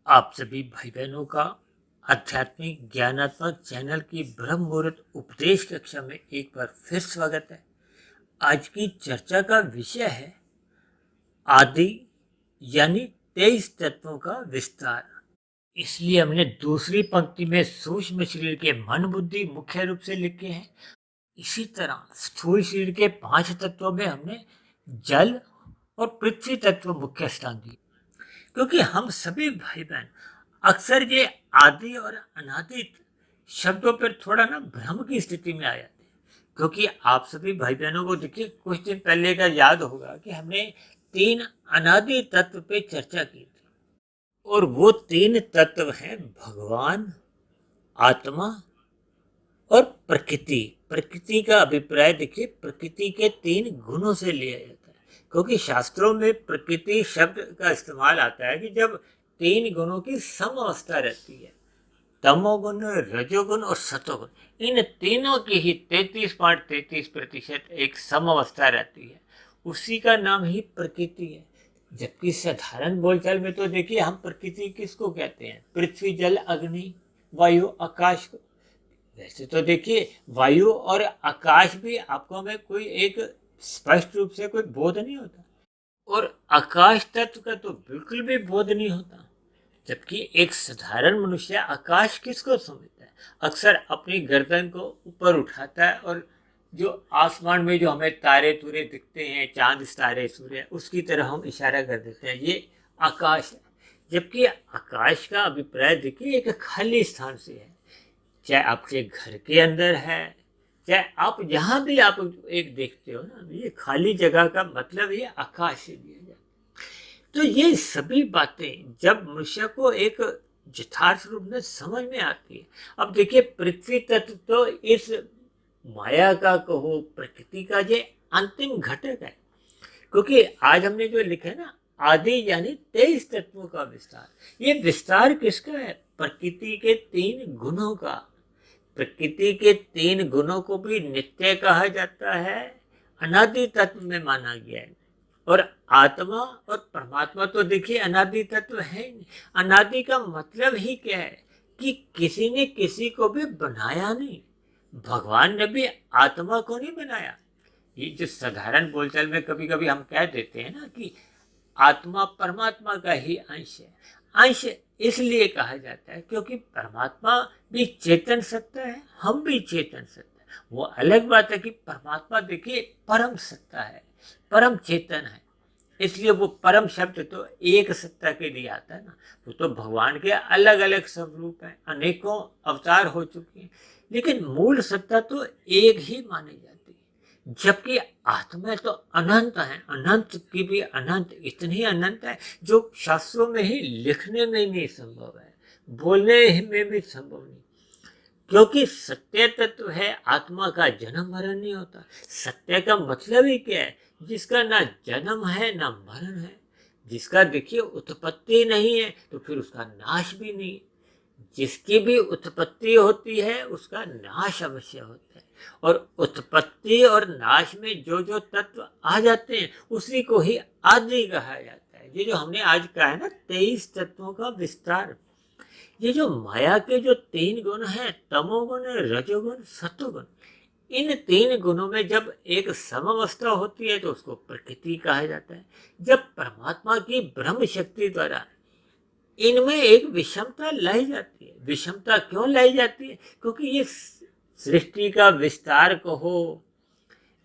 आप सभी भाई बहनों का आध्यात्मिक ज्ञानात्मक चैनल की ब्रह्म मुहूर्त उपदेश कक्षा में एक बार फिर स्वागत है। आज की चर्चा का विषय है आदि यानी 23 तत्वों का विस्तार। इसलिए हमने दूसरी पंक्ति में सूक्ष्म शरीर के मन बुद्धि मुख्य रूप से लिखे हैं। इसी तरह स्थूल शरीर के 5 तत्वों में हमने जल और पृथ्वी तत्व मुख्य स्थान दिए, क्योंकि हम सभी भाई बहन अक्सर ये आदि और अनादि शब्दों पर थोड़ा ना भ्रम की स्थिति में आ जाते हैं। क्योंकि आप सभी भाई बहनों को देखिए, कुछ दिन पहले का याद होगा कि हमने 3 अनादि तत्व पे चर्चा की थी, और वो 3 तत्व हैं भगवान, आत्मा और प्रकृति। प्रकृति का अभिप्राय देखिए, प्रकृति के 3 गुणों से लिया जाता है, क्योंकि शास्त्रों में प्रकृति शब्द का इस्तेमाल आता है कि जब 3 गुणों की सम अवस्था रहती है, तमोगुण, रजोगुण और सतोगुण। इन तीनों की ही 33.33% एक सम अवस्था रहती है, उसी का नाम ही प्रकृति है। जबकि साधारण बोलचाल में तो देखिए, हम प्रकृति किसको कहते हैं? पृथ्वी, जल, अग्नि, वायु, आकाश को। वैसे तो देखिए, वायु और आकाश भी आपको में कोई एक स्पष्ट रूप से कोई बोध नहीं होता, और आकाश तत्व का तो बिल्कुल भी बोध नहीं होता। जबकि एक साधारण मनुष्य आकाश किसको समझता है? अक्सर अपनी गर्दन को ऊपर उठाता है और जो आसमान में जो हमें तारे तुरे दिखते हैं, चांद तारे सूर्य, उसकी तरह हम इशारा कर देते हैं, ये आकाश है। जबकि आकाश का अभिप्राय देखिए एक खाली स्थान से है, चाहे आपके घर के अंदर है, चाहे आप जहाँ भी आप एक देखते हो ना, ये खाली जगह का मतलब ये आकाश से दिया जाता है। तो ये सभी बातें जब मनुष्य को एक यथार्थ रूप में समझ में आती है। अब देखिए, पृथ्वी तत्व तो इस माया का कहो, प्रकृति का ये अंतिम घटक है। क्योंकि आज हमने जो लिखा है ना, आदि यानी 23 तत्वों का विस्तार, ये विस्तार किसका है? प्रकृति के 3 गुणों का। प्रकृति के 3 गुणों को भी नित्य कहा जाता है, अनादि तत्व में माना गया है। और आत्मा और परमात्मा तो देखिए अनादि तत्व है। अनादि का मतलब ही क्या है? कि किसी ने किसी को भी बनाया नहीं। भगवान ने भी आत्मा को नहीं बनाया। ये जो साधारण बोलचाल में कभी कभी हम कह देते हैं ना कि आत्मा परमात्मा का ही अंश है। अंश इसलिए कहा जाता है क्योंकि परमात्मा भी चेतन सत्ता है, हम भी चेतन सत्ता है। वो अलग बात है कि परमात्मा देखिए परम सत्ता है, परम चेतन है, इसलिए वो परम शब्द तो एक सत्ता के लिए आता है ना। वो तो भगवान के अलग अलग स्वरूप हैं, अनेकों अवतार हो चुके हैं, लेकिन मूल सत्ता तो एक ही मानी जाती है। जबकि आत्मा तो अनंत है, अनंत की भी अनंत, इतनी अनंत है जो शास्त्रों में ही लिखने में नहीं संभव है, बोलने में भी संभव नहीं। क्योंकि सत्य तत्व है, आत्मा का जन्म मरण नहीं होता। सत्य का मतलब ही क्या है? जिसका ना जन्म है ना मरण है, जिसका देखिए उत्पत्ति नहीं है तो फिर उसका नाश भी नहीं। जिसकी भी उत्पत्ति होती है उसका नाश अवश्य होता है, और उत्पत्ति और नाश में जो जो तत्व आ जाते हैं उसी को ही आदि कहा जाता है। ये जो हमने आज कहा है ना 23 तत्वों का विस्तार, ये जो माया के जो 3 गुण हैं, तमोगुण, रजोगुण, सतोगुण, इन 3 गुणों में जब एक समअवस्था होती है तो उसको प्रकृति कहा जाता है। जब परमात्मा की ब्रह्म शक्ति द्वारा इनमें एक विषमता लाई जाती है। विषमता क्यों लाई जाती है? क्योंकि ये सृष्टि का विस्तार कहो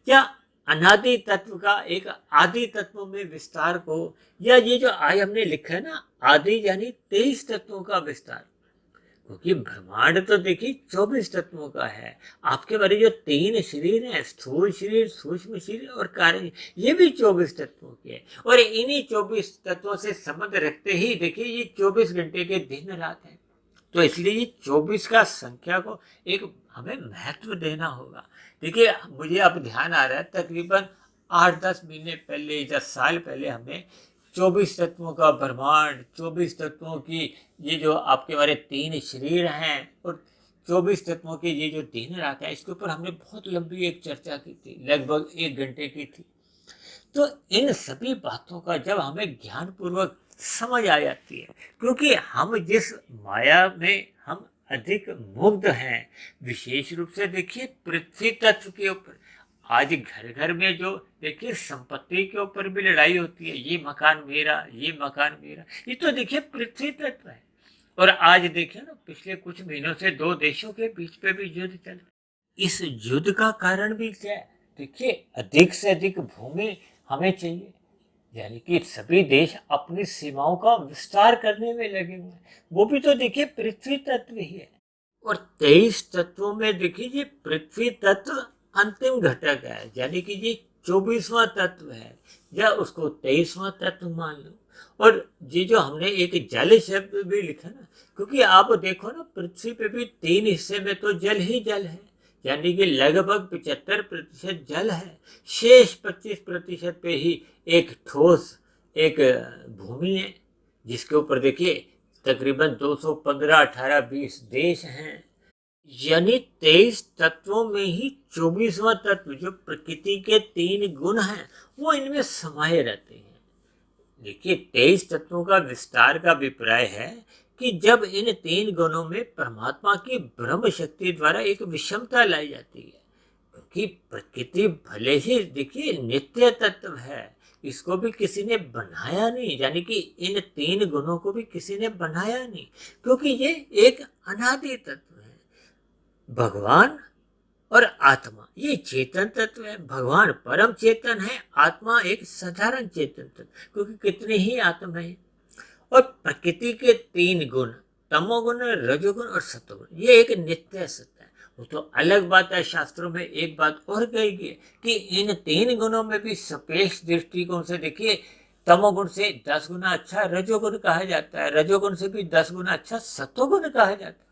या अनादि तत्व का एक आदि तत्व में विस्तार कहो, या ये जो आज हमने लिखा है ना आदि यानी 23 तत्वों का विस्तार, क्योंकि ब्रह्मांड तो देखिए 24 तत्वों का है। आपके बारे जो 3 शरीर हैं, स्थूल शरीर, सूक्ष्म शरीर और कारण, ये भी 24 तत्वों के हैं। और इन्हीं 24 तत्वों से संबंध रखते ही देखिए ये 24 घंटे के दिन रात है। तो इसलिए ये 24 का संख्या को एक हमें महत्व देना होगा। देखिए, मुझे अब ध्यान आ रहा है तकरीबन 8-10 महीने पहले, 10 साल पहले हमने 24 तत्वों का ब्रह्मांड, 24 तत्वों की ये जो आपके बारे 3 शरीर हैं और 24 तत्वों के ये जो दिन रात है, इसके ऊपर हमने बहुत लंबी एक चर्चा की थी, लगभग 1 घंटे की थी। तो इन सभी बातों का जब हमें ज्ञान पूर्वक समझ आ जाती है, क्योंकि हम जिस माया में हम अधिक मुग्ध हैं, विशेष रूप से देखिए पृथ्वी तत्व के ऊपर। आज घर घर में जो देखिए संपत्ति के ऊपर भी लड़ाई होती है, ये मकान मेरा, ये मकान मेरा, ये तो देखिए पृथ्वी तत्व है। और आज देखिए ना, पिछले कुछ महीनों से दो देशों के बीच पे भी युद्ध चल रहा है। इस युद्ध का कारण भी क्या है? देखिए, अधिक से अधिक भूमि हमें चाहिए, यानी कि सभी देश अपनी सीमाओं का विस्तार करने में लगे हुए हैं। वो भी तो देखिए पृथ्वी तत्व ही है। और 23 तत्वों में देखिए ये पृथ्वी तत्व अंतिम घटक है, यानी कि ये 24वां तत्व है, या उसको 23वां तत्व मान लो। और ये जो हमने एक जल शब्द भी लिखा ना, क्योंकि आप देखो ना, पृथ्वी पे भी 3 हिस्से में तो जल ही जल है, यानी कि लगभग 75% जल है। शेष 25% पे ही एक ठोस, एक भूमि है, जिसके ऊपर देखिए तकरीबन 215, 18, 20 देश हैं। यानी 23 तत्वों में ही 24वां तत्व, जो प्रकृति के 3 गुण हैं, वो इनमें समाये रहते हैं। देखिए, 23 तत्वों का विस्तार का अभिप्राय है कि जब इन 3 गुणों में परमात्मा की ब्रह्म शक्ति द्वारा एक विषमता लाई जाती है, क्योंकि प्रकृति भले ही देखिए नित्य तत्व है, इसको भी किसी ने बनाया नहीं, यानी कि इन 3 गुणों को भी किसी ने बनाया नहीं, क्योंकि ये एक अनादि तत्व है। भगवान और आत्मा ये चेतन तत्व है। भगवान परम चेतन है, आत्मा एक साधारण चेतन तत्व, क्योंकि कितने ही आत्मा है। और प्रकृति के 3 गुण, तमोगुण, रजोगुण और सतोगुण, ये एक नित्य सत्य है। वो तो अलग बात है, शास्त्रों में एक बात और कही गई कि इन 3 गुणों में भी सापेक्ष दृष्टिकोण से देखिए, तमोगुण से 10 गुना अच्छा रजोगुण कहा जाता है, रजोगुण से भी 10 गुना अच्छा सतोगुण कहा जाता है।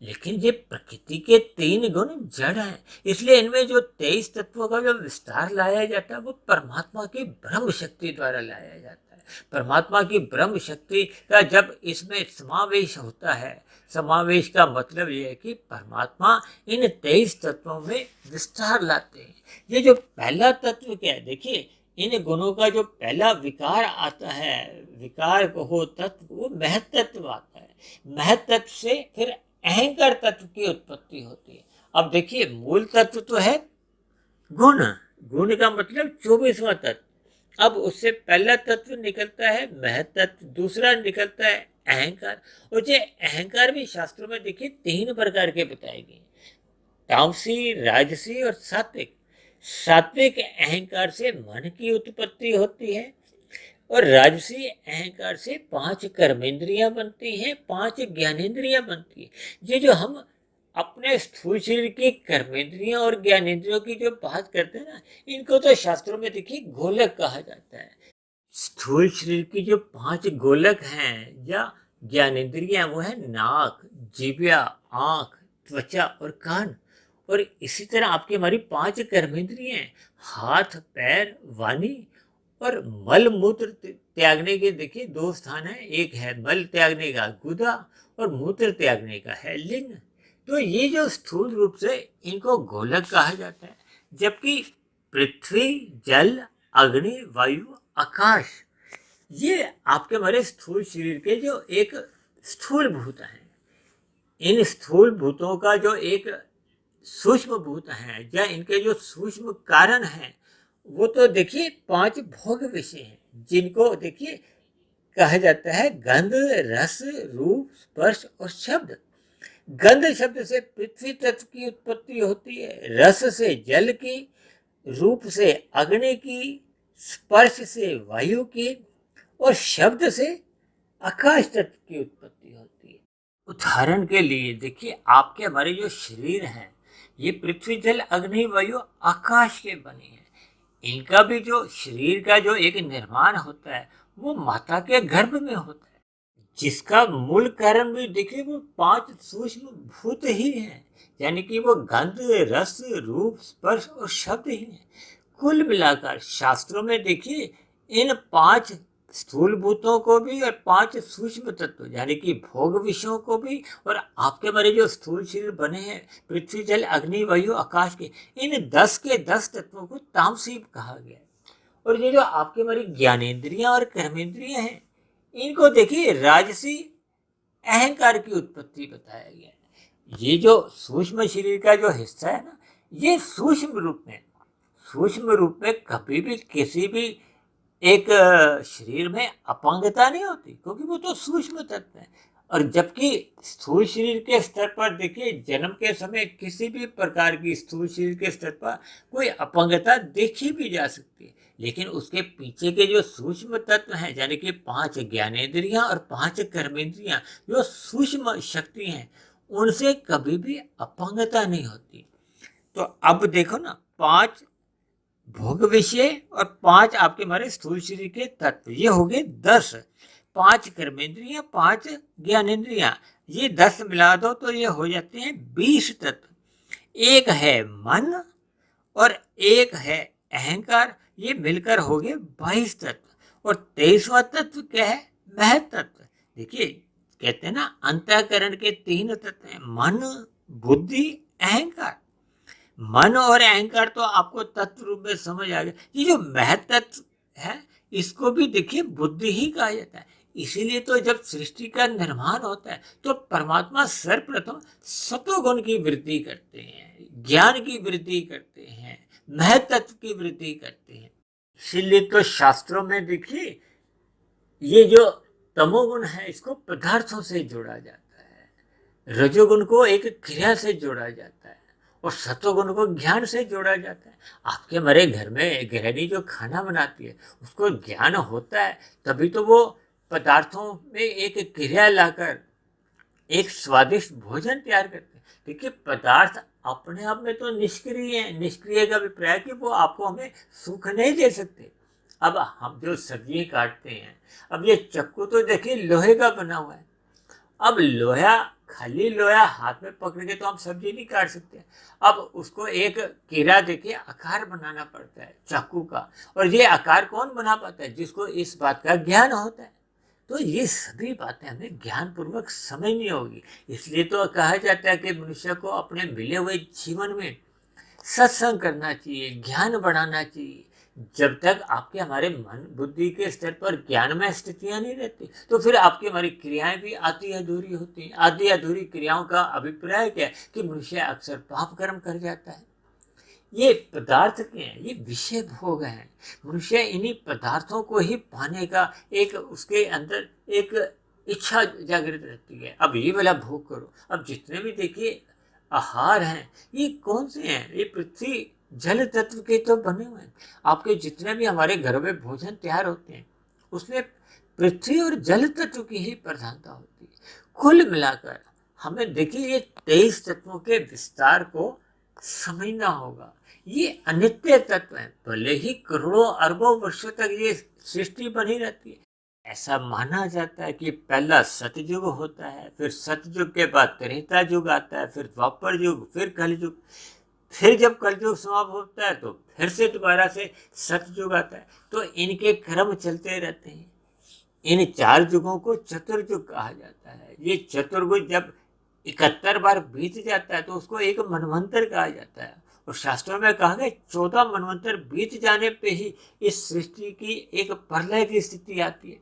लेकिन ये प्रकृति के 3 गुण जड़ हैं, इसलिए इनमें जो 23 तत्वों का जो विस्तार लाया जाता है, वो परमात्मा की ब्रह्म शक्ति द्वारा लाया जाता है। परमात्मा की ब्रह्म शक्ति का जब इसमें समावेश होता है, समावेश का मतलब ये है कि परमात्मा इन 23 तत्वों में विस्तार लाते हैं। ये जो पहला तत्व क्या है, देखिए, इन गुणों का जो पहला विकार आता है, विकार को हो तत्व, वो महत्त्व आता है। महत्त्व से फिर अहंकार तत्व की उत्पत्ति होती है। अब देखिए, मूल तत्व तो है गुण, गुण का मतलब 24वां तत्व। अब उससे पहला तत्व निकलता है महत्त्व, दूसरा निकलता है अहंकार। और ये अहंकार भी शास्त्रों में देखिए 3 प्रकार के बताए गए, तामसी, राजसी और सात्विक। सात्विक अहंकार से मन की उत्पत्ति होती है, और राजसी अहंकार से 5 कर्मेंद्रियां बनती हैं, 5 ज्ञानेंद्रियां बनती हैं। ये जो हम अपने स्थूल शरीर की कर्मेंद्रियां और ज्ञानेंद्रियों की जो बात करते हैं ना, इनको तो शास्त्रों में देखिए गोलक कहा जाता है। स्थूल शरीर की जो 5 गोलक हैं या ज्ञानेंद्रियां, वो है नाक, जिह्वा, आंख, त्वचा और कान। और इसी तरह आपकी हमारी 5 कर्मेंद्रियां हैं, हाथ, पैर, वाणी। और मल मूत्र त्यागने के देखिए 2 स्थान है, एक है मल त्यागने का गुदा, और मूत्र त्यागने का है लिंग। तो ये जो स्थूल रूप से इनको गोलक कहा जाता है, जबकि पृथ्वी, जल, अग्नि, वायु, आकाश, ये आपके हमारे स्थूल शरीर के जो एक स्थूल भूत हैं। इन स्थूल भूतों का जो एक सूक्ष्म भूत हैं, या इनके जो सूक्ष्म कारण हैं, वो तो देखिए 5 भोग विषय हैं, जिनको देखिए कहा जाता है गंध, रस, रूप, स्पर्श और शब्द। गंध शब्द से पृथ्वी तत्व की उत्पत्ति होती है, रस से जल की, रूप से अग्नि की, स्पर्श से वायु की, और शब्द से आकाश तत्व की उत्पत्ति होती है। उदाहरण के लिए देखिए, आपके हमारे जो शरीर हैं, ये पृथ्वी, जल, अग्नि, वायु, आकाश के बने हैं। इनका भी जो शरीर का जो एक निर्माण होता है, वो माता के गर्भ में होता है, जिसका मूल कारण भी देखिए वो 5 सूक्ष्म भूत ही हैं, यानी कि वो गंध, रस, रूप, स्पर्श और शब्द ही हैं। कुल मिलाकर शास्त्रों में देखिए इन 5 स्थूल भूतों को भी और 5 सूक्ष्म तत्व, यानी कि भोग विषयों को भी, और आपके हमारे जो स्थूल शरीर बने हैं पृथ्वी, जल, अग्नि, वायु, आकाश के, इन 10 के 10 तत्वों को तामसी कहा गया है। और ये जो आपके हमारी ज्ञानेंद्रियां और कर्मेंद्रियां हैं, इनको देखिए राजसी अहंकार की उत्पत्ति बताया गया है। ये जो सूक्ष्म शरीर का जो हिस्सा है ना, ये सूक्ष्म रूप में कभी भी किसी भी एक शरीर में अपांगता नहीं होती, क्योंकि वो तो सूक्ष्म तत्व है। और जबकि स्थूल शरीर के स्तर पर देखिए जन्म के समय किसी भी प्रकार की स्थूल शरीर के स्तर पर कोई अपंगता देखी भी जा सकती है, लेकिन उसके पीछे के जो सूक्ष्म तत्व हैं, यानी कि 5 ज्ञानेंद्रियां और 5 कर्मेंद्रियां, जो सूक्ष्म शक्ति हैं, उनसे कभी भी अपंगता नहीं होती। तो अब देखो ना, 5 भोग विषय और 5 आपके हमारे स्थूल शरीर के तत्व, ये हो गए 10। 5 कर्मेंद्रियां, 5 ज्ञानेंद्रियां, ये 10 मिला दो तो ये हो जाते हैं 20 तत्व। एक है मन और एक है अहंकार, ये मिलकर हो गए 22 तत्व। और 23वां तत्व क्या है? महतत्व। देखिए कहते हैं ना, अंतःकरण के 3 तत्व हैं, मन, बुद्धि, अहंकार। मन और अहंकार तो आपको तत्व रूप में समझ आ गया। ये जो महतत्व है, इसको भी देखिए बुद्धि ही कहा जाता है। इसीलिए तो जब सृष्टि का निर्माण होता है तो परमात्मा सर्वप्रथम सतोगुण की वृद्धि करते हैं, ज्ञान की वृद्धि करते हैं, महतत्व की वृद्धि करते हैं। इसीलिए तो शास्त्रों में देखिए ये जो तमोगुण है, इसको पदार्थों से जोड़ा जाता है, रजोगुण को एक क्रिया से जोड़ा जाता है और सत्वगुण को ज्ञान से जोड़ा जाता है। आपके हमारे घर में गृहिणी जो खाना बनाती है, उसको ज्ञान होता है, तभी तो वो पदार्थों में एक क्रिया लाकर एक स्वादिष्ट भोजन तैयार करते हैं। देखिए पदार्थ अपने आप में तो निष्क्रिय है। निष्क्रिय का अभिप्राय कि वो आपको हमें सुख नहीं दे सकते। अब हम जो सब्जी काटते हैं, अब ये चक्कू तो देखिए लोहे का बना हुआ है। अब लोहा, खाली लोहा हाथ में पकड़ के तो हम सब्जी नहीं काट सकते। अब उसको एक किरा देखिए आकार बनाना पड़ता है चाकू का, और ये आकार कौन बना पाता है? जिसको इस बात का ज्ञान होता है। तो ये सभी बातें हमें ज्ञान पूर्वक समझनी होगी। इसलिए तो कहा जाता है कि मनुष्य को अपने मिले हुए जीवन में सत्संग करना चाहिए, ज्ञान बढ़ाना चाहिए। जब तक आपके हमारे मन बुद्धि के स्तर पर ज्ञान में स्थितियां नहीं रहती, तो फिर आपकी हमारी क्रियाएं भी आधी अधूरी होती हैं। आधी अधूरी क्रियाओं का अभिप्राय क्या है? कि मनुष्य अक्सर पाप कर्म कर जाता है। ये पदार्थ के हैं, ये विषय भोग हैं। मनुष्य इन्हीं पदार्थों को ही पाने का एक उसके अंदर एक इच्छा जागृत रहती है। अब ये वाला भोग करो। अब जितने भी देखिए आहार हैं, ये कौन से हैं? ये पृथ्वी जल तत्व के तो बने हुए हैं। आपके जितने भी हमारे घरों में भोजन तैयार होते हैं, उसमें पृथ्वी और जल तत्व की ही प्रधानता होती है। कुल मिलाकर हमें देखिए ये 23 तत्वों के विस्तार को समझना होगा। ये अनित्य तत्व है, भले ही करोड़ों अरबों वर्षों तक ये सृष्टि बनी रहती है। ऐसा माना जाता है कि पहला सतयुग होता है, फिर सतयुग के बाद त्रेता युग आता है, फिर द्वापर युग, फिर कलयुग। फिर जब कलयुग समाप्त होता है तो फिर से दोबारा से सतयुग आता है। तो इनके क्रम चलते रहते हैं। इन 4 युगों को चतुर्युग कहा जाता है। ये चतुर्युग जब 71 बार बीत जाता है तो उसको एक मनवंतर कहा जाता है। और शास्त्रों में कहा गया 14 मनवंतर बीत जाने पे ही इस सृष्टि की एक प्रलय की स्थिति आती है।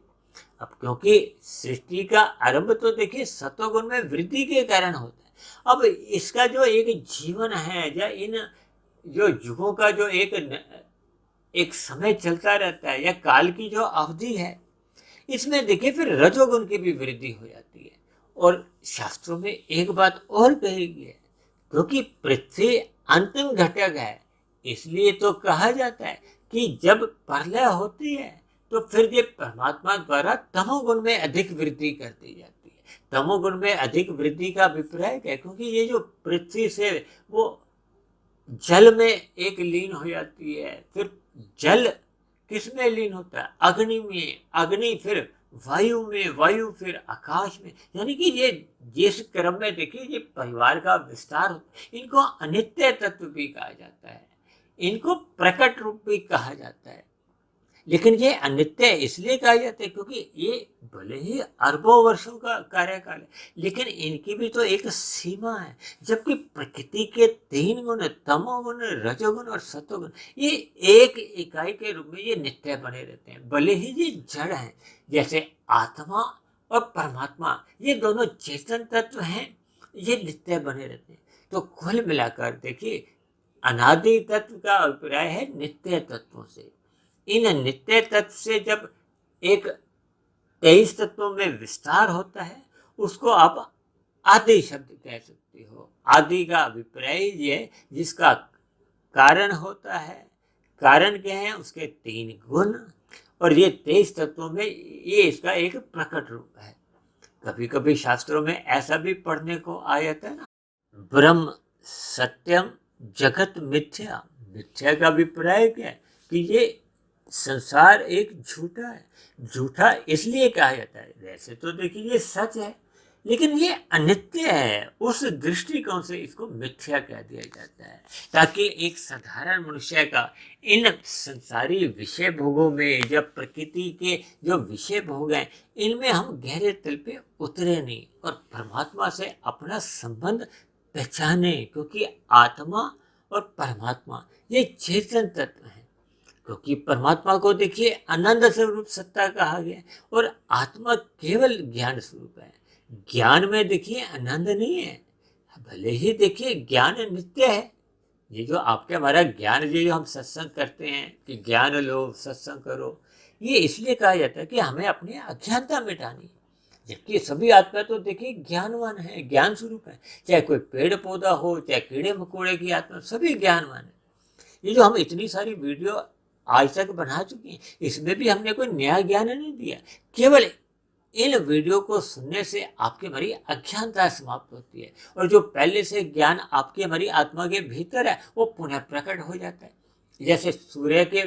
अब क्योंकि सृष्टि का आरंभ तो देखिए सत्वगुण में वृद्धि के कारण होता है। अब इसका जो एक जीवन है, या इन जो युगों का जो एक समय चलता रहता है, या काल की जो अवधि है, इसमें देखिए फिर रजोगुण की भी वृद्धि हो जाती है। और शास्त्रों में एक बात और कही गई है, क्योंकि पृथ्वी अंतिम घटक है, इसलिए तो कहा जाता है कि जब प्रलय होती है तो फिर ये परमात्मा द्वारा तमोगुण में अधिक वृद्धि कर दी जाती है। तमोगुण में अधिक वृद्धि का अभिप्राय क्या है? क्योंकि ये जो पृथ्वी से वो जल में एक लीन हो जाती है, फिर जल किस में लीन होता है? अग्नि में, अग्नि फिर वायु में, वायु फिर आकाश में। यानी कि ये जिस क्रम में देखिए ये परिवार का विस्तार होता है। इनको अनित्य तत्व भी कहा जाता है, इनको प्रकट रूप भी कहा जाता है। लेकिन ये अनित्य इसलिए कहा जाता है क्योंकि ये भले ही अरबों वर्षों का कार्यकाल है, लेकिन इनकी भी तो एक सीमा है। जबकि प्रकृति के 3 गुण, तमोगुण, रजोगुण और सतोगुण, ये एक इकाई के रूप में ये नित्य बने रहते हैं। भले ही ये जड़ हैं, जैसे आत्मा और परमात्मा ये दोनों चेतन तत्व हैं, ये नित्य बने रहते हैं। तो कुल मिलाकर देखिए, अनादि तत्व का अभिप्राय है नित्य तत्वों से। इन नित्य तत्व से जब एक 23 तत्वों में विस्तार होता है, उसको आप आदि शब्द कह सकते हो। आदि का अभिप्राय ये है जिसका कारण होता है। कारण क्या है? उसके 3 गुण, और ये 23 तत्वों में ये इसका एक प्रकट रूप है। कभी कभी शास्त्रों में ऐसा भी पढ़ने को आ जाता है ना, ब्रह्म सत्यम जगत मिथ्या। मिथ्या का अभिप्राय क्या है? कि ये संसार एक झूठा है। झूठा इसलिए कहा जाता है, वैसे तो देखिए ये सच है, लेकिन ये अनित्य है। उस दृष्टिकोण से इसको मिथ्या कह दिया जाता है, ताकि एक साधारण मनुष्य का इन संसारी विषय भोगों में, जब प्रकृति के जो विषय भोग हैं, इनमें हम गहरे तल पे उतरे नहीं और परमात्मा से अपना संबंध पहचाने। क्योंकि आत्मा और परमात्मा ये चेतन तत्व हैं। क्योंकि परमात्मा को देखिए आनंद स्वरूप सत्ता कहा गया और आत्मा केवल ज्ञान स्वरूप है। ज्ञान में देखिए आनंद नहीं है। भले ही देखिए ज्ञान नित्य है। ये जो आपके हमारा ज्ञान, ये जो हम सत्संग करते हैं कि ज्ञान लो सत्संग करो, ये इसलिए कहा जाता है कि हमें अपनी अज्ञानता मिटानी है। जबकि सभी आत्मा तो देखिए ज्ञानवान है, ज्ञान स्वरूप है। चाहे कोई पेड़ पौधा हो, चाहे कीड़े मकोड़े की आत्मा, सभी ज्ञानवान है। ये जो हम इतनी सारी वीडियो आज तक बना चुके हैं, इसमें भी हमने कोई नया ज्ञान नहीं दिया। केवल इन वीडियो को सुनने से आपकी हमारी अज्ञानता समाप्त होती है और जो पहले से ज्ञान आपकी हमारी आत्मा के भीतर है वो पुनः प्रकट हो जाता है। जैसे सूर्य के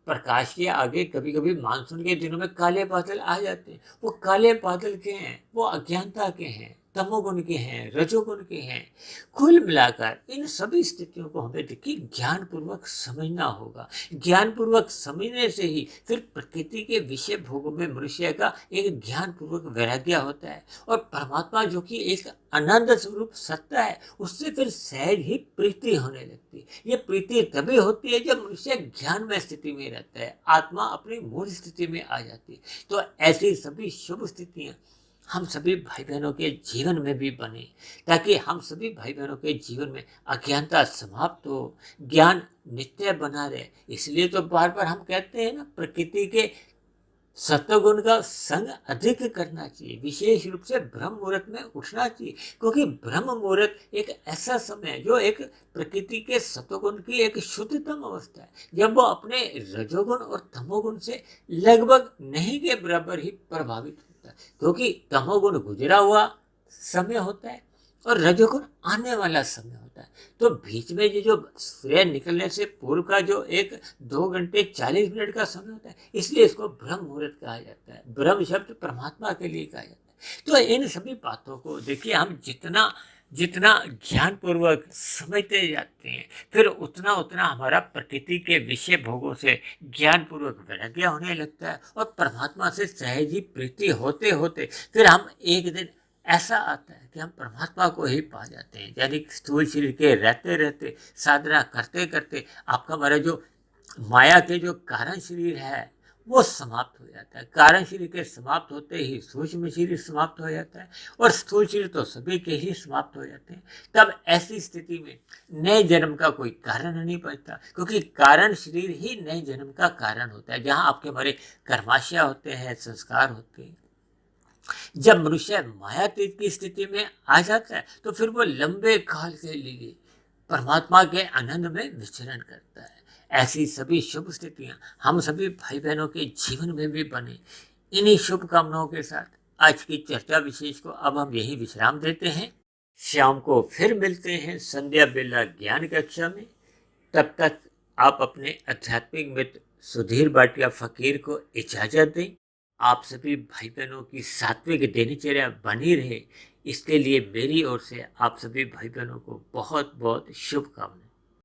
प्रकाश के आगे कभी कभी मानसून के दिनों में काले बादल आ जाते हैं। वो काले बादल के हैं, वो अज्ञानता के हैं, तमोगुण के हैं, रजोगुण के हैं। कुल मिलाकर इन सभी स्थितियों को हमें देखिए ज्ञान पूर्वक समझना होगा। ज्ञान पूर्वक समझने से ही फिर प्रकृति के विषय भोगों में मनुष्य का एक ज्ञान पूर्वक वैराग्य होता है और परमात्मा जो कि एक आनंद स्वरूप सत्ता है, उससे फिर सहज ही प्रीति होने लगती है। ये प्रीति तभी होती है जब मनुष्य ज्ञान में स्थिति में रहता है, आत्मा अपनी मूल स्थिति में आ जाती है। तो ऐसी सभी शुभ स्थितियाँ हम सभी भाई बहनों के जीवन में भी बने, ताकि हम सभी भाई बहनों के जीवन में अज्ञानता समाप्त हो, ज्ञान नित्य बना रहे। इसलिए तो बार बार हम कहते हैं ना, प्रकृति के सत्वगुण का संग अधिक करना चाहिए। विशेष रूप से ब्रह्म मुहूर्त में उठना चाहिए, क्योंकि ब्रह्म मुहूर्त एक ऐसा समय है जो एक प्रकृति के सत्वगुण की एक शुद्धतम अवस्था है, जब वो अपने रजोगुण और तमोगुण से लगभग नहीं के बराबर ही प्रभावित होता है। क्योंकि तमोगुण गुजरा हुआ समय होता है और रजोगुण आने वाला समय होता है। तो बीच में ये जो सूर्य निकलने से पूर्व का जो एक 2 घंटे 40 मिनट का समय होता है, इसलिए इसको ब्रह्म मुहूर्त कहा जाता है। ब्रह्म शब्द परमात्मा के लिए कहा जाता है। तो इन सभी बातों को देखिए, हम जितना जितना ज्ञान पूर्वक समझते जाते हैं, फिर उतना उतना हमारा प्रकृति के विषय भोगों से ज्ञान पूर्वक वैराग्य होने लगता है और परमात्मा से सहज ही प्रीति होते होते फिर हम एक दिन ऐसा आता है कि हम परमात्मा को ही पा जाते हैं। यानी स्थूल शरीर के रहते रहते, साधना करते करते, आपका हमारा जो माया के जो कारण शरीर है वो समाप्त हो जाता है। कारण शरीर के समाप्त होते ही सूक्ष्म शरीर समाप्त हो जाता है और स्थूल शरीर तो सभी के ही समाप्त हो जाते हैं। तब ऐसी स्थिति में नए जन्म का कोई कारण नहीं बचता, क्योंकि कारण शरीर ही नए जन्म का कारण होता है, जहाँ आपके हमारे कर्माशय होते हैं, संस्कार होते हैं। जब मनुष्य मायातीत की स्थिति में आ जाता है तो फिर वो लंबे काल के लिए परमात्मा के आनंद में विचरण करता है। ऐसी सभी शुभ स्थितियां हम सभी भाई बहनों के जीवन में भी बने। इन्हीं शुभ कामनाओं के साथ आज की चर्चा विशेष को अब हम यही विश्राम देते हैं। शाम को फिर मिलते हैं संध्या बेला ज्ञान कक्षा में। तब तक आप अपने आध्यात्मिक मित्र सुधीर भाटिया फकीर को इजाजत दें। आप सभी भाई बहनों की सात्विक दिनचर्या बनी रहे, इसके लिए मेरी ओर से आप सभी भाई बहनों को बहुत बहुत शुभकामनाएं।